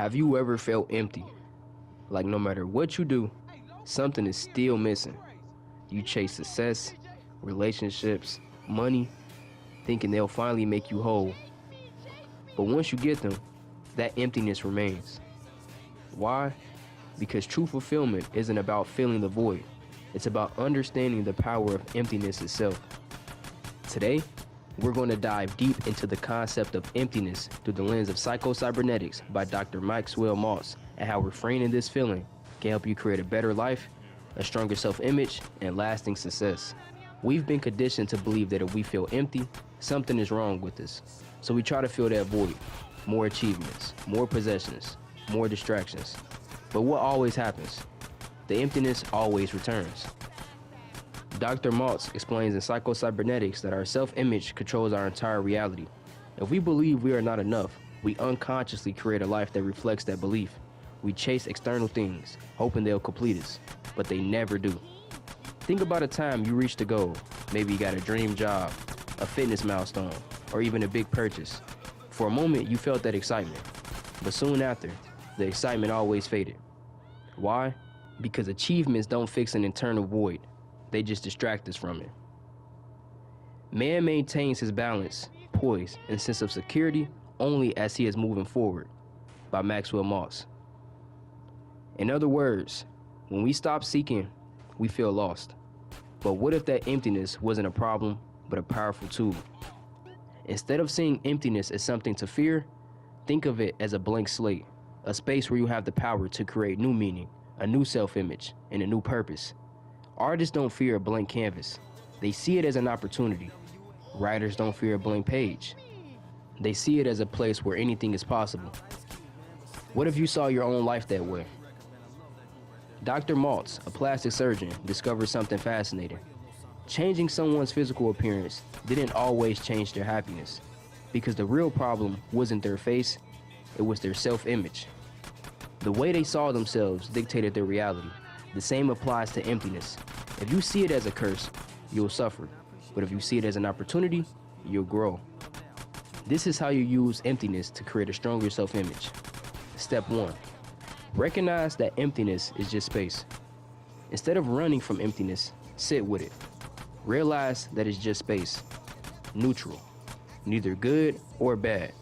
Have you ever felt empty? Like no matter what you do, something is still missing. You chase success, relationships, money, thinking they'll finally make you whole. But once you get them, that emptiness remains. Why? Because true fulfillment isn't about filling the void. It's about understanding the power of emptiness itself. Today, we're going to dive deep into the concept of emptiness through the lens of psycho-cybernetics by Dr. Maxwell Maltz, and how refraining this feeling can help you create a better life, a stronger self-image, and lasting success. We've been conditioned to believe that if we feel empty, something is wrong with us. So we try to fill that void. More achievements, more possessions, more distractions. But what always happens? The emptiness always returns. Dr. Maltz explains in Psycho-Cybernetics that our self-image controls our entire reality. If we believe we are not enough, we unconsciously create a life that reflects that belief. We chase external things, hoping they'll complete us, but they never do. Think about a time you reached a goal. Maybe you got a dream job, a fitness milestone, or even a big purchase. For a moment, you felt that excitement, but soon after, the excitement always faded. Why? Because achievements don't fix an internal void. They just distract us from it. Man maintains his balance, poise, and sense of security only as he is moving forward, by Maxwell Maltz. In other words, when we stop seeking, we feel lost. But what if that emptiness wasn't a problem, but a powerful tool? Instead of seeing emptiness as something to fear, think of it as a blank slate, a space where you have the power to create new meaning, a new self-image, and a new purpose. Artists don't fear a blank canvas. They see it as an opportunity. Writers don't fear a blank page. They see it as a place where anything is possible. What if you saw your own life that way? Dr. Maltz, a plastic surgeon, discovered something fascinating. Changing someone's physical appearance didn't always change their happiness, because the real problem wasn't their face, it was their self-image. The way they saw themselves dictated their reality. The same applies to emptiness. If you see it as a curse, you'll suffer. But if you see it as an opportunity, you'll grow. This is how you use emptiness to create a stronger self-image. Step 1. Recognize that emptiness is just space. Instead of running from emptiness, sit with it. Realize that it's just space. Neutral. Neither good or bad.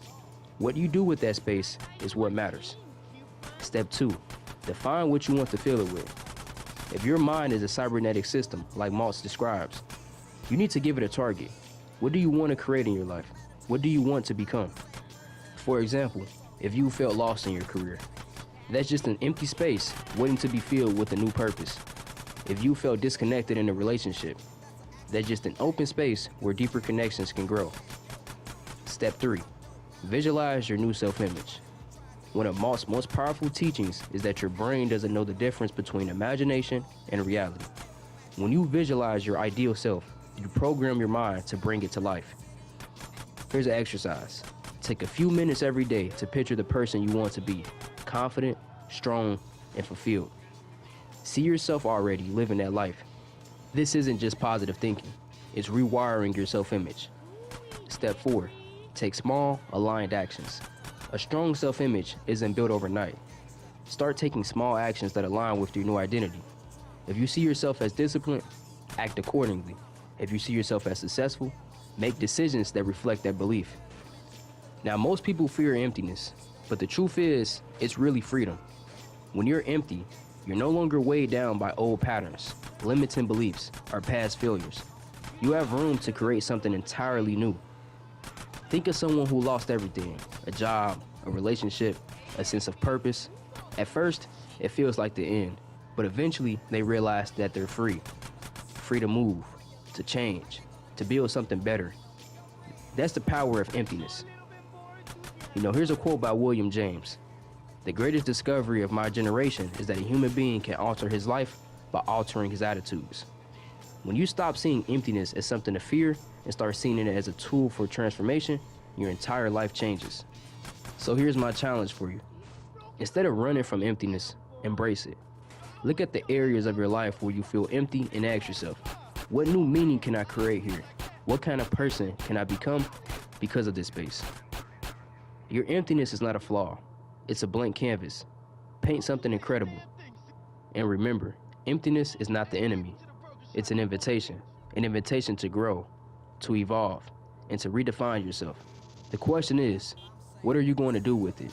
What you do with that space is what matters. Step 2. Define what you want to fill it with. If your mind is a cybernetic system, like Maltz describes, you need to give it a target. What do you want to create in your life? What do you want to become? For example, if you felt lost in your career, that's just an empty space waiting to be filled with a new purpose. If you felt disconnected in a relationship, that's just an open space where deeper connections can grow. Step 3. Visualize your new self-image. One of Maltz's most powerful teachings is that your brain doesn't know the difference between imagination and reality. When you visualize your ideal self, you program your mind to bring it to life. Here's an exercise. Take a few minutes every day to picture the person you want to be, confident, strong, and fulfilled. See yourself already living that life. This isn't just positive thinking, it's rewiring your self-image. Step 4. Take small, aligned actions. A strong self-image isn't built overnight. Start taking small actions that align with your new identity. If you see yourself as disciplined, act accordingly. If you see yourself as successful, make decisions that reflect that belief. Now, most people fear emptiness, but the truth is, it's really freedom. When you're empty, you're no longer weighed down by old patterns, limiting beliefs, or past failures. You have room to create something entirely new. Think of someone who lost everything, a job, a relationship, a sense of purpose. At first, it feels like the end, but eventually they realize that they're free. Free to move, to change, to build something better. That's the power of emptiness. Here's a quote by William James. The greatest discovery of my generation is that a human being can alter his life by altering his attitudes. When you stop seeing emptiness as something to fear and start seeing it as a tool for transformation, your entire life changes. So here's my challenge for you. Instead of running from emptiness, embrace it. Look at the areas of your life where you feel empty and ask yourself, what new meaning can I create here? What kind of person can I become because of this space? Your emptiness is not a flaw. It's a blank canvas. Paint something incredible. And remember, emptiness is not the enemy. It's an invitation to grow, to evolve, and to redefine yourself. The question is, what are you going to do with it?